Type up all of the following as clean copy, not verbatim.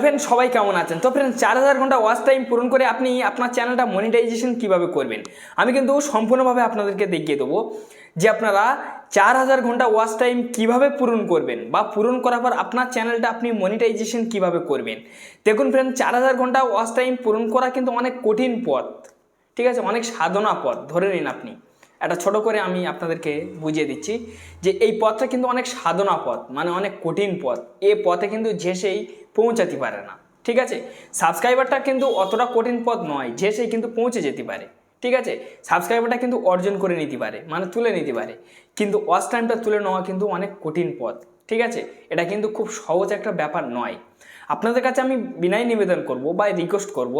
Friend সবাই কেমন আছেন? তো ফ্রেন্ড 4000 ঘন্টা ওয়াচ টাইম পূরণ করে আপনি আপনার চ্যানেলটা মনিটাইজেশন কিভাবে করবেন আমি কিন্তু সম্পূর্ণভাবে আপনাদেরকে দেখিয়ে দেবো যে আপনারা 4000 ঘন্টা ওয়াচ টাইম কিভাবে পূরণ করবেন বা পূরণ করার পর আপনার চ্যানেলটা আপনি মনিটাইজেশন কিভাবে করবেন। দেখুন ফ্রেন্ড 4000 ঘন্টা ওয়াচ টাইম পূরণ করা কিন্তু অনেক কঠিন পথ, ঠিক আছে, অনেক সাধনা পথ ধরে নিন। আপনি একটা ছোট করে আমি আপনাদেরকে বুঝিয়ে দিচ্ছি যে এই পথটা কিন্তু অনেক সাধনা পথ, মানে অনেক কঠিন পথ। এই পথে কিন্তু যে সেই পৌঁছাতে পারে না, ঠিক আছে। সাবস্ক্রাইবারটা কিন্তু অতটা কঠিন পথ নয়, যে সেই কিন্তু পৌঁছে যেতে পারে, ঠিক আছে। সাবস্ক্রাইবারটা কিন্তু অর্জন করে নিতে পারে, মানে তুলে নিতে পারে, কিন্তু ওয়াচ টাইমটা তুলে নেওয়া কিন্তু অনেক কঠিন পথ, ঠিক আছে। এটা কিন্তু খুব সহজ একটা ব্যাপার নয়। আপনাদের কাছে আমি বিনয় নিবেদন করব বা রিকোয়েস্ট করব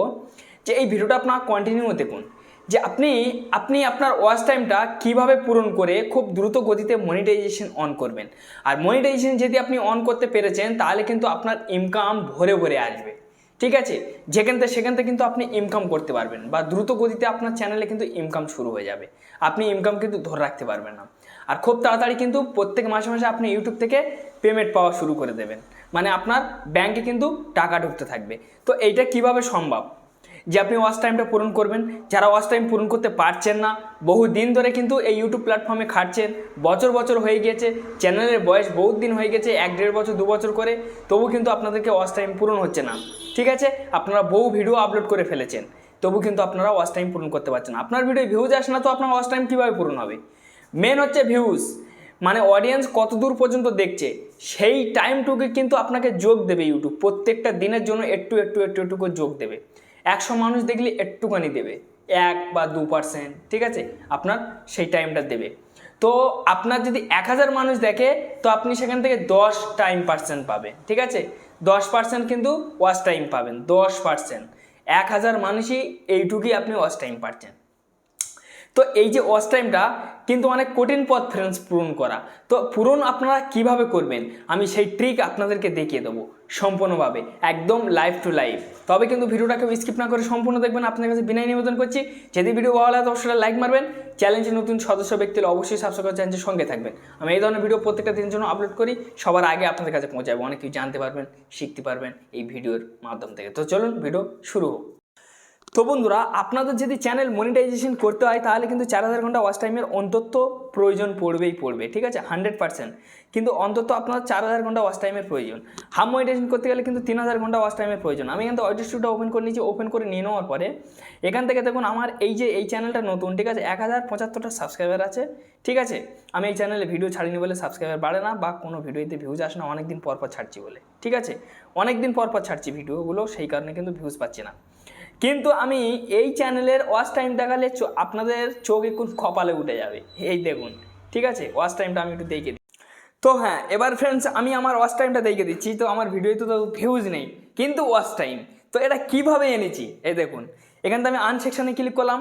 যে এই ভিডিওটা আপনারা কন্টিনিউ দেখুন, যে আপনি আপনার ওয়াচ টাইমটা কিভাবে পূরণ করে খুব দ্রুত গতিতে মনিটাইজেশন অন করবেন। আর মনিটাইজেশন যদি আপনি অন করতে পেরেছেন তাহলে কিন্তু আপনার ইনকাম ভরে ভরে আসবে, ঠিক আছে। সেখান থেকে কিন্তু আপনি ইনকাম করতে পারবেন বা দ্রুত গতিতে আপনার চ্যানেলে কিন্তু ইনকাম শুরু হয়ে যাবে। আপনি ইনকাম কিন্তু ধরে রাখতে পারবেন না, আর খুব তাড়াতাড়ি কিন্তু প্রত্যেক মাসে মাসে আপনি ইউটিউব থেকে পেমেন্ট পাওয়া শুরু করে দেবেন, মানে আপনার ব্যাংকে কিন্তু টাকা ঢুকতে থাকবে। তো এইটা কিভাবে সম্ভব যে আপনি ওয়াচ টাইমটা পূরণ করবেন? যারা ওয়াচ টাইম পূরণ করতে পারছেন না, বহু দিন ধরে কিন্তু এই ইউটিউব প্ল্যাটফর্মে খাটছেন, বছর বছর হয়ে গিয়েছে, চ্যানেলের বয়স বহুত দিন হয়ে গেছে, 1-1.5 বছর 2 বছর করে, তবু কিন্তু আপনাদেরকে ওয়াচ টাইম পূরণ হচ্ছে না, ঠিক আছে। আপনারা বহু ভিডিও আপলোড করে ফেলেছেন, তবু কিন্তু আপনারা ওয়াচ টাইম পূরণ করতে পারছেন না। আপনার ভিডিও ভিউজ আসে না, তো আপনার ওয়াচ টাইম কীভাবে পূরণ হবে? মেন হচ্ছে ভিউজ, মানে অডিয়েন্স কত দূর পর্যন্ত দেখছে, সেই টাইমটুকু কিন্তু আপনাকে যোগ দেবে ইউটিউব। প্রত্যেকটা দিনের জন্য একটু একটু একটু একটু করে যোগ দেবে। 100 মানুষ দেখলে একটুখানি দেবে, 1 বা 2%, ঠিক আছে, আপনার সেই টাইমটা দেবে। তো আপনার যদি 1000 মানুষ দেখে, তো আপনি সেখান থেকে 10 টাইম পার্সেন্ট পাবেন, ঠিক আছে। 10% কিন্তু ওয়াচ টাইম পাবেন, 10%। 1000 মানুষই এইটুকুই আপনি ওয়াচ টাইম পাচ্ছেন। তো এই যে ওয়াচ টাইমটা কিন্তু অনেক কঠিন পথ ফ্রেন্ডস পূরণ করা। তো পূরণ আপনারা কিভাবে করবেন আমি সেই ট্রিক আপনাদেরকে দেখিয়ে দেবো সম্পূর্ণভাবে, একদম লাইভ টু লাইভ। তবে কিন্তু ভিডিওটাকে স্কিপ না করে সম্পূর্ণ দেখবেন। আপনার কাছে বিনয় নিবেদন করছি, যদি ভিডিও ভালো লাগে অবশ্যই লাইক মারবেন। চ্যালেঞ্জের নতুন সদস্য ব্যক্তি হলে অবশ্যই সাবস্ক্রাইব করে চ্যানেলের সঙ্গে থাকবেন। আমি এই ধরনের ভিডিও প্রত্যেকটা দিনের জন্য আপলোড করি, সবার আগে আপনাদের কাছে পৌঁছাবো, অনেক কিছু জানতে পারবেন, শিখতে পারবেন এই ভিডিওর মাধ্যম থেকে। তো চলুন ভিডিও শুরু হোক। তো বন্ধুরা, আপনাদের যদি চ্যানেল মনিটাইজেশন করতে হয় তাহলে কিন্তু 4000 ঘন্টা ওয়াচ টাইমের অন্তত প্রয়োজন পড়বে, ঠিক আছে, 100%। কিন্তু অন্তত আপনার 4000 ঘন্টা ওয়াচ টাইমের প্রয়োজন। হাফ মনিটাইজেশন করতে গেলে কিন্তু 3000 ঘন্টা ওয়াচ টাইমের প্রয়োজন। আমি এখান থেকে অডিও স্টুডিওটা ওপেন করে নিয়েছি। ওপেন করে নিয়ে নেওয়ার পরে এখান থেকে দেখুন আমার এই চ্যানেলটা নতুন, ঠিক আছে, 1075টা সাবস্ক্রাইবার আছে, ঠিক আছে। আমি এই চ্যানেলে ভিডিও ছাড়িনি বলে সাবস্ক্রাইবার বাড়ে না, বা কোনো ভিডিওতে ভিউজ আসে না, অনেকদিন পর ছাড়ছি বলে, ঠিক আছে, অনেকদিন পর ছাড়ছি ভিডিওগুলো, সেই কারণে কিন্তু ভিউজ পাচ্ছি না। কিন্তু আমি এই চ্যানেলের ওয়াচ টাইম দেখালে আপনাদের চোখ একটু কপালে উঠে যাবে। এই দেখুন, ঠিক আছে, ওয়াচ টাইমটা আমি একটু দেখে দিই। তো হ্যাঁ, এবার ফ্রেন্ডস আমি আমার ওয়াচ টাইমটা দেখে দিচ্ছি। তো আমার ভিডিওতে তো ভিউজ নেই, কিন্তু ওয়াচ টাইম। তো এটা কিভাবে এনেছি এই দেখুন। এখান থেকে আমি আর্ন সেকশানে ক্লিক করলাম।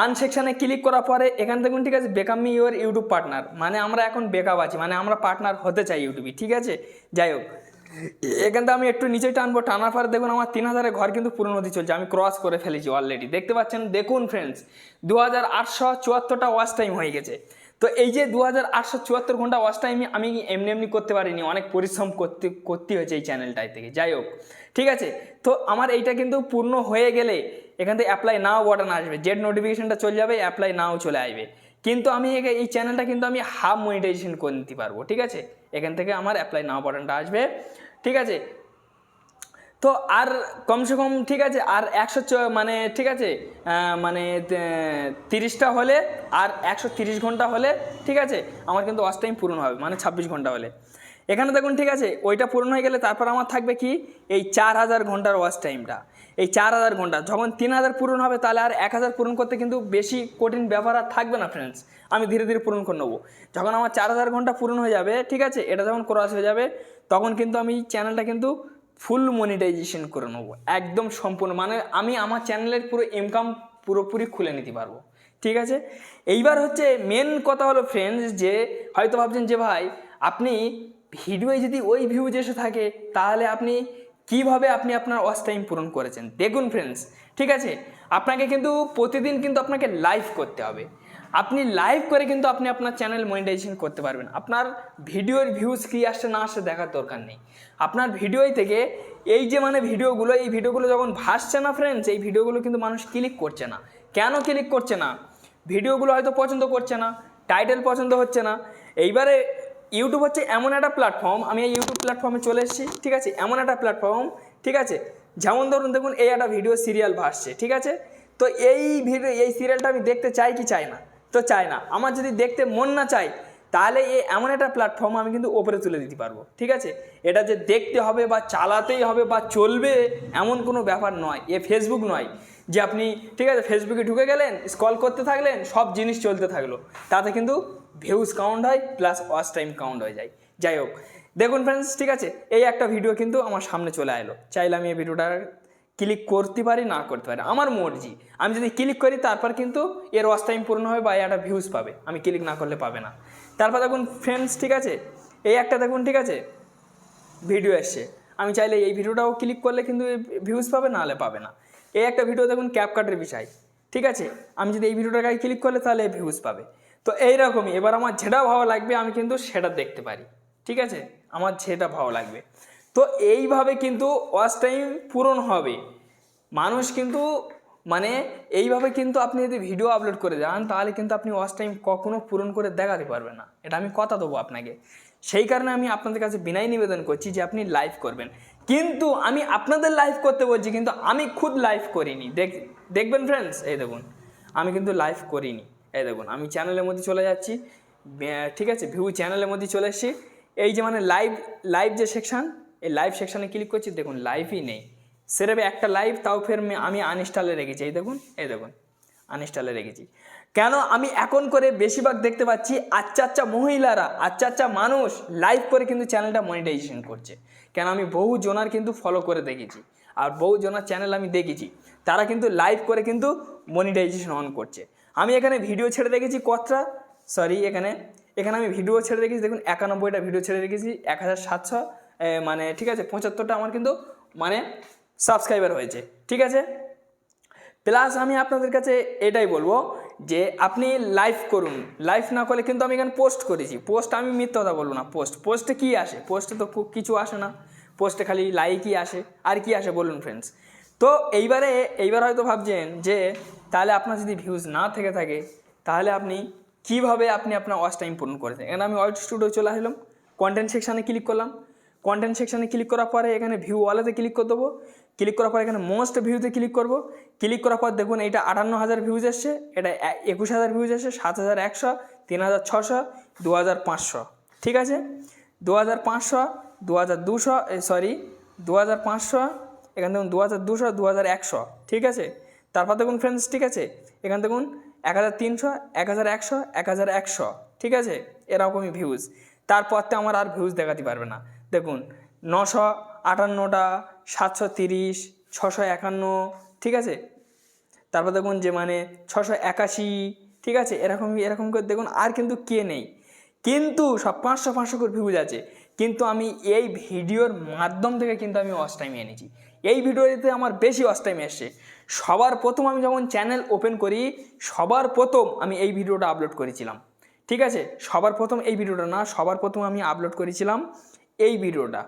আর্ন সেকশানে ক্লিক করার পরে এখান দেখুন, ঠিক আছে, বেকাম মি ইউর ইউটিউব পার্টনার, মানে আমরা এখন বেকআপ আছি, মানে আমরা পার্টনার হতে চাই ইউটিউবে, ঠিক আছে। যাই হোক, এখান থেকে আমি একটু নিচে টানবো। টানার পরে দেখুন আমার 3000 ঘর কিন্তু পূরণ হতে চলছে, আমি ক্রস করে ফেলেছি অলরেডি, দেখতে পাচ্ছেন। দেখুন ফ্রেন্ডস, 2874টা ওয়াচ টাইম হয়ে গেছে। তো এই যে 2874 ঘন্টা ওয়াচ টাইম আমি এমনি করতে পারিনি, অনেক পরিশ্রম করতে হয়েছে এই চ্যানেলটাই থেকে। যাই হোক, ঠিক আছে। তো আমার এইটা কিন্তু পূর্ণ হয়ে গেলে এখান থেকে অ্যাপ্লাই নাও বাটন আসবে, জেড নোটিফিকেশনটা চলে যাবে, অ্যাপ্লাই নাও চলে আসবে। কিন্তু আমি এই চ্যানেলটা কিন্তু আমি হাফ মনিটাইজেশন করে নিতে পারবো, ঠিক আছে। এখান থেকে আমার অ্যাপ্লাই নাও বাটনটা আসবে, ঠিক আছে। তো আর কমসে কম, ঠিক আছে, আর 100 মানে, ঠিক আছে, মানে 30টা হলে আর 130 ঘন্টা হলে, ঠিক আছে, আমার কিন্তু ওয়াচ টাইম পূরণ হবে, মানে 26 ঘন্টা হলে। এখানে দেখুন, ঠিক আছে, ওইটা পূরণ হয়ে গেলে তারপর আমার থাকবে কি এই 4000 ঘন্টার ওয়াচ টাইমটা। এই 4000 ঘন্টা যখন 3000 পূরণ হবে, তাহলে আর 1000 পূরণ করতে কিন্তু বেশি কঠিন ব্যাপার আর থাকবে না ফ্রেন্ডস। আমি ধীরে ধীরে পূরণ করে নেবো। যখন আমার 4000 ঘন্টা পূরণ হয়ে যাবে, ঠিক আছে, এটা যখন ক্রস হয়ে যাবে, তখন কিন্তু আমি চ্যানেলটা কিন্তু ফুল মনিটাইজেশন করে নেবো, একদম সম্পূর্ণ, মানে আমি আমার চ্যানেলের পুরো ইনকাম পুরোপুরি খুলে নিতে পারবো, ঠিক আছে। এইবার হচ্ছে মেন কথা হলো ফ্রেন্ডস, যে হয়তো ভাবছেন যে ভাই আপনি ভিডিওয়ে যদি ওই ভিউজ এসে থাকে, তাহলে আপনি কিভাবে আপনার ওয়াচ টাইম পূরণ করেছেন। দেখুন ফ্রেন্ডস, ঠিক আছে, আপনাকে কিন্তু প্রতিদিন কিন্তু আপনাকে লাইভ করতে হবে। আপনি লাইভ করে কিন্তু আপনি আপনার চ্যানেল মনিটাইজেশন করতে পারবেন। আপনার ভিডিওর ভিউজ কী আসছে না আসছে দেখার দরকার নেই। আপনার ভিডিওই থেকে এই যে মানে ভিডিওগুলো, এই ভিডিওগুলো যখন ভাসছে না ফ্রেন্ডস, এই ভিডিওগুলো কিন্তু মানুষ ক্লিক করছে না। কেন ক্লিক করছে না? ভিডিওগুলো হয়তো পছন্দ করছে না, টাইটেল পছন্দ হচ্ছে না। এইবারে ইউটিউব হচ্ছে এমন একটা প্ল্যাটফর্ম, আমি এই ইউটিউব প্ল্যাটফর্মে চলে এসেছি, ঠিক আছে, এমন একটা প্ল্যাটফর্ম, ঠিক আছে, যেমন ধরুন দেখুন এই একটা ভিডিও সিরিয়াল ভাসছে, ঠিক আছে, তো এই ভিডিও এই সিরিয়ালটা আমি দেখতে চাই কি চাই না? তো চাই না। আমার যদি দেখতে মন না চাই, তাহলে এমন একটা প্ল্যাটফর্ম আমি কিন্তু ওপরে তুলে দিতে পারবো, ঠিক আছে। এটা যে দেখতে হবে বা চালাতেই হবে বা চলবে এমন কোনো ব্যাপার নয়। ফেসবুক নয় যে আপনি, ঠিক আছে, ফেসবুকে ঢুকে গেলেন, স্ক্রল করতে থাকলেন, সব জিনিস চলতে থাকলো, তাতে কিন্তু ভিউজ কাউন্ট হয় প্লাস ওয়াচ টাইম কাউন্ট হয়ে যায়। যাই হোক, দেখুন ফ্রেন্ডস, ঠিক আছে, এই একটা ভিডিও কিন্তু আমার সামনে চলে এলো, চাইলে আমি এই ভিডিওটা ক্লিক করতে পারি না করতে পারি, আমার মর্জি। আমি যদি ক্লিক করি তারপর কিন্তু এর ওয়াচ টাইম পূর্ণ হবে বা একটা ভিউজ পাবে, আমি ক্লিক না করলে পাবে না। তারপর দেখুন ফ্রেন্ডস, ঠিক আছে, এই একটা দেখুন, ঠিক আছে, ভিডিও এসছে, আমি চাইলে এই ভিডিওটাও ক্লিক করলে কিন্তু ভিউজ পাবে, না হলে পাবে না। এই একটা ভিডিও দেখুন ক্যাপকাটের বিষয়, ঠিক আছে, আমি যদি এই ভিডিওটার গায়ে ক্লিক করলে তাহলে ভিউজ পাবে। তো এইরকমই এবার আমার যেটা ভালো লাগবে আমি কিন্তু সেটা দেখতে পারি, ঠিক আছে, আমার যেটা ভালো লাগবে। তো এইভাবে কিন্তু ওয়াচ টাইম পূরণ হবে। মানুষ কিন্তু মানে এইভাবে কিন্তু আপনি যদি ভিডিও আপলোড করে যান তাহলে কিন্তু আপনি ওয়াচ টাইম কখনো পূরণ করে দেখাতে পারবেন না, এটা আমি কথা দেবো আপনাকে। সেই কারণে আমি আপনাদের কাছে বিনয় নিবেদন করছি যে আপনি লাইভ করবেন। কিন্তু আমি আপনাদের লাইভ করতে বলছি, কিন্তু আমি খুদ লাইভ করিনি। দেখবেন ফ্রেন্ডস, এই দেখুন আমি কিন্তু লাইভ করিনি। এই দেখুন আমি চ্যানেলের মধ্যে চলে যাচ্ছি, ঠিক আছে, ভিউ চ্যানেলের মধ্যে চলে এসেছি। এই যে মানে লাইভ যে সেকশান, এই লাইভ সেকশানে ক্লিক করছি, দেখুন লাইভই নেই, সেরকম একটা লাইভ, তাও ফের আমি আনইনস্টলে রেখেছি। এই দেখুন আনইনস্টলে রেখেছি। কেন? আমি এখন করে বেশিরভাগ দেখতে পাচ্ছি আচ্ছা মহিলারা, আচ্ছা মানুষ লাইভ করে কিন্তু চ্যানেলটা মনিটাইজেশন করছে। কেন? আমি বহু জনার কিন্তু ফলো করে দেখেছি, আর বহু জনার চ্যানেল আমি দেখেছি, তারা কিন্তু লাইভ করে কিন্তু মনিটাইজেশন অন করছে। আমি এখানে ভিডিও ছেড়ে রেখেছি কতটা, এখানে আমি ভিডিও ছেড়ে রেখেছি, দেখুন 91টা ভিডিও ছেড়ে রেখেছি, 1700 মানে, ঠিক আছে, 75টা আমার কিন্তু মানে সাবস্ক্রাইবার হয়েছে, ঠিক আছে। প্লাস আমি আপনাদের কাছে এটাই বলবো যে আপনি লাইভ করুন। লাইভ না করলে কিন্তু আমি এখানে পোস্ট করেছি, পোস্ট আমি মিথ্যা কথা বলবো না। পোস্টে কী আসে? পোস্টে তো কিছু আসে না, পোস্টে খালি লাইকই আসে, আর কি আসে বলুন ফ্রেন্ডস। তো এইবার হয়তো ভাবছেন যে তাহলে আপনার যদি ভিউজ না থেকে থাকে তাহলে আপনি কীভাবে আপনার ওয়াচ টাইম পূরণ করেছেন। এখানে আমি ওয়াইট স্টুডিও চলে আসলাম, কন্টেন্ট সেকশানে ক্লিক করলাম, কন্টেন্ট সেকশানে ক্লিক করার পরে এখানে ভিউ ওয়ালেতে ক্লিক করে দেবো, ক্লিক করার পর এখানে মোস্ট ভিউতে ক্লিক করব, ক্লিক করার পর দেখুন এটা 58,000 ভিউজ এসছে, এটা 21,000 ভিউজ এসছে, 7,100, 3,600, 2,500, ঠিক আছে, 2,500, 2,200, 2,500, এখানে দেখুন 2,200, 2,100, ঠিক আছে। তারপর দেখুন ফ্রেন্ডস, ঠিক আছে, এখানে দেখুন 1,300, 1,100, 1,100, ঠিক আছে, এরকমই ভিউজ। তারপরতে আমার আর ভিউজ দেখাতে পারবে না। দেখুন 958টা, 730, 651, ঠিক আছে। তারপর দেখুন যে মানে 681, ঠিক আছে, এরকম করে দেখুন আর কিন্তু কে নেই, কিন্তু সব 500 করে ভিউজ আছে। কিন্তু আমি এই ভিডিওর মাধ্যম থেকে কিন্তু আমি ওয়াচ টাইম এনেছি, এই ভিডিওতে আমার বেশি ওয়াচ টাইম এসছে। সবার প্রথম আমি যখন চ্যানেল ওপেন করি সবার প্রথম আমি এই ভিডিওটা আপলোড করেছিলাম, ঠিক আছে, সবার প্রথম এই ভিডিওটা না, সবার প্রথম আমি আপলোড করেছিলাম এই ভিডিওটা,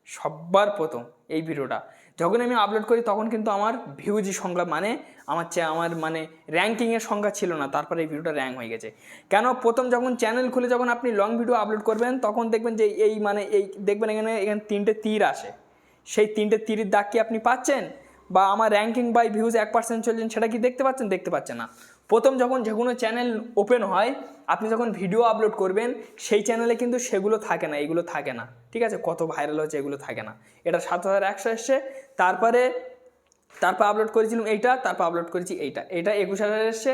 সবার প্রথম এই ভিডিওটা যখন আমি আপলোড করি তখন কিন্তু আমার ভিউজ সংখ্যা মানে আমার মানে র্যাঙ্কিংয়ের সংখ্যা ছিল না, তারপরে এই ভিডিওটা র্যাঙ্ক হয়ে গেছে। কেন? প্রথম যখন চ্যানেল খুলে যখন আপনি লং ভিডিও আপলোড করবেন তখন দেখবেন যে এই দেখবেন এখানে 3টে তীর আসে, সেই 3টে তীরের দাগ কি আপনি পাচ্ছেন? বা আমার র্যাঙ্কিং বাই ভিউজ 1% চলছেন সেটা কি দেখতে পাচ্ছেন? দেখতে পাচ্ছেন না। প্রথম যখন যে কোনো চ্যানেল ওপেন হয় আপনি যখন ভিডিও আপলোড করবেন সেই চ্যানেলে কিন্তু সেগুলো থাকে না, এগুলো থাকে না, ঠিক আছে, কত ভাইরাল হচ্ছে এগুলো থাকে না। এটা 7,100 এসছে, তারপর আপলোড করেছিলাম এইটা, তারপর আপলোড করেছি এটা 21,000 এসছে,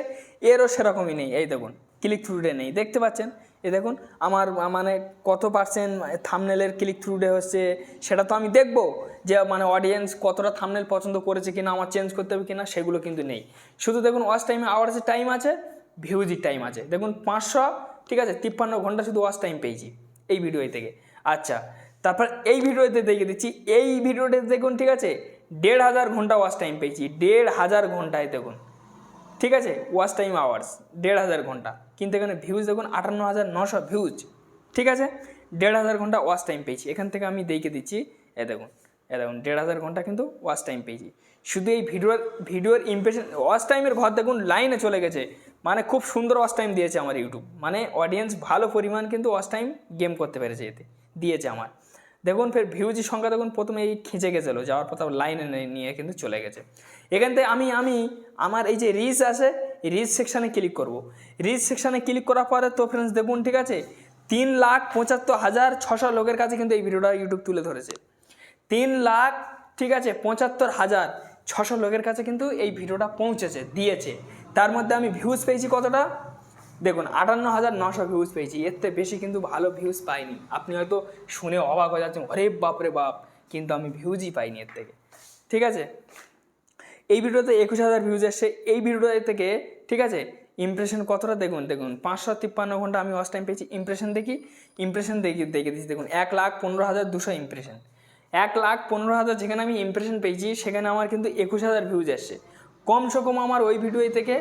এরও সেরকমই নেই। এই দেখুন ক্লিক থ্রু রে নেই, দেখতে পাচ্ছেন, এই দেখুন আমার মানে কত পার্সেন্ট থাম্বনেলের ক্লিক থ্রু রে হচ্ছে সেটা তো আমি দেখবো যে মানে অডিয়েন্স কতটা থাম্বনেল পছন্দ করেছে কিনা, আমার চেঞ্জ করতে হবে কিনা, সেগুলো কিন্তু নেই। শুধু দেখুন ওয়াচ টাইমে আওয়ার্সের টাইম আছে, ভিউজের টাইম আছে, দেখুন 500, ঠিক আছে, 53 ঘন্টা শুধু ওয়াচ টাইম পেয়েছি এই ভিডিও থেকে। আচ্ছা, তারপর এই ভিডিওতে দেখে দিচ্ছি, এই ভিডিওতে দেখুন, ঠিক আছে, 1,500 ঘন্টা ওয়াচ টাইম পেয়েছি, 1,500 ঘন্টায় দেখুন ঠিক আছে, ওয়াচ টাইম আওয়ার্স 1500 ঘন্টা, কিন্তু এখানে ভিউজ দেখুন 58,900 ভিউজ। ঠিক আছে, 1500 ঘন্টা ওয়াচ টাইম পেয়েছি। এখান থেকে আমি দেখে দিচ্ছি, দেখুন 1500 ঘন্টা কিন্তু ওয়াচ টাইম পেয়েছি। শুধু এই ভিডিওর ইমপ্রেশন, ওয়াচ টাইমের ঘর দেখুন লাইনে চলে গেছে, মানে খুব সুন্দর ওয়াচ টাইম দিয়েছে আমার ইউটিউব, মানে অডিয়েন্স ভালো পরিমাণ কিন্তু ওয়াচ টাইম গেম করতে পেরেছে, এতে দিয়েছে আমার। দেখুন ফের ভিউজের সংখ্যা দেখুন প্রথমে এই খিঁচে গেছিলো, যাওয়ার পর লাইনে নিয়ে কিন্তু চলে গেছে। এখান থেকে আমি আমার এই যে রিচ আছে, এই রিচ সেকশানে ক্লিক করব। রিচ সেকশানে ক্লিক করার পরে তো ফ্রেন্ডস দেখুন, ঠিক আছে, 3,75,600 লোকের কাছে কিন্তু এই ভিডিওটা ইউটিউব তুলে ধরেছে। 3,00,000, ঠিক আছে, 75,600 লোকের কাছে কিন্তু এই ভিডিওটা পৌঁছেছে, দিয়েছে। তার মধ্যে আমি ভিউজ পেয়েছি কতটা দেখুন, 58,900 ভিউজ পেয়েছি। এর থেকে বেশি কিন্তু ভালো ভিউজ পাইনি। আপনি হয়তো শুনে অবাক হয়ে যাচ্ছেন, আরে বাপরে বাপ, কিন্তু আমি ভিউজই পাইনি এর থেকে। ঠিক আছে, এই ভিডিওতে 21,000 ভিউজ আসছে এই ভিডিওটা থেকে। ঠিক আছে, ইমপ্রেশন কতটা দেখুন, 553 ঘন্টা আমি ওয়াচ টাইম পেয়েছি। ইমপ্রেশন দেখে দিচ্ছি, দেখুন 1,15,200 ইমপ্রেশন। 1,15,000 যেখানে আমি ইমপ্রেশন পেয়েছি, সেখানে আমার কিন্তু 21,000 ভিউজ আসছে। কমসে কম আমার ওই ভিডিও থেকে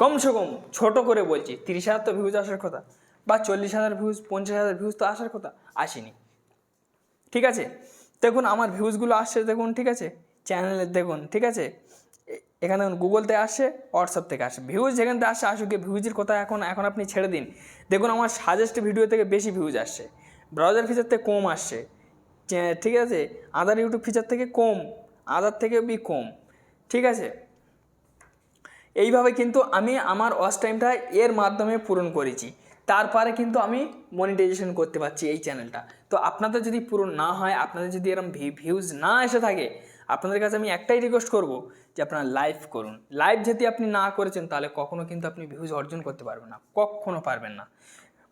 কমসে কম, ছোটো করে বলছি, 30,000 তো ভিউজ আসার কথা, বা 40,000 ভিউজ, 50,000 ভিউজ তো আসার কথা, আসেনি। ঠিক আছে, দেখুন আমার ভিউজগুলো আসছে দেখুন। ঠিক আছে, চ্যানেলের দেখুন। ঠিক আছে, এখানে দেখুন গুগলতে আসছে, হোয়াটসঅ্যাপ থেকে আসে। ভিউজ যেখান থেকে আসছে আসুক, ভিউজের কথা এখন আপনি ছেড়ে দিন। দেখুন আমার সাজেস্ট ভিডিও থেকে বেশি ভিউজ আসছে, ব্রাউজার ফিচার থেকে কম আসছে। ঠিক আছে, আদার ইউটিউব ফিচার থেকে কম, আদার থেকে কম। ঠিক আছে, এইভাবে কিন্তু আমি আমার ওয়াচ টাইমটা এর মাধ্যমে পূরণ করেছি। তারপরে কিন্তু আমি মনিটাইজেশন করতে পারছি এই চ্যানেলটা। তো আপনাদের যদি পূরণ না হয়, আপনাদের যদি এরকম ভিউজ না এসে থাকে, আপনাদের কাছে আমি একটাই রিকোয়েস্ট করব যে আপনারা লাইভ করুন। লাইভ যদি আপনি না করেছেন, তাহলে কখনো কিন্তু আপনি ভিউজ অর্জন করতে পারবেন না, কখনো পারবেন না,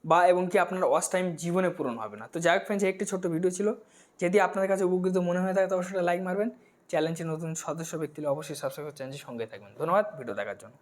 বা এবং কি আপনার ওয়াচ টাইম জীবনে পূরণ হবে না। তো যাই হোক ফ্রেন্ডস, একটি ছোট্ট ভিডিও ছিল। যদি আপনাদের কাছে উপকৃত মনে হয়ে থাকে, তবে সেটা লাইক মারবেন। চ্যানেলটি নতুন সদস্য ব্যক্তি হলে অবশ্যই সাবস্ক্রাইব করে চ্যানেলটির সঙ্গে থাকবেন। ধন্যবাদ ভিডিও দেখার জন্য।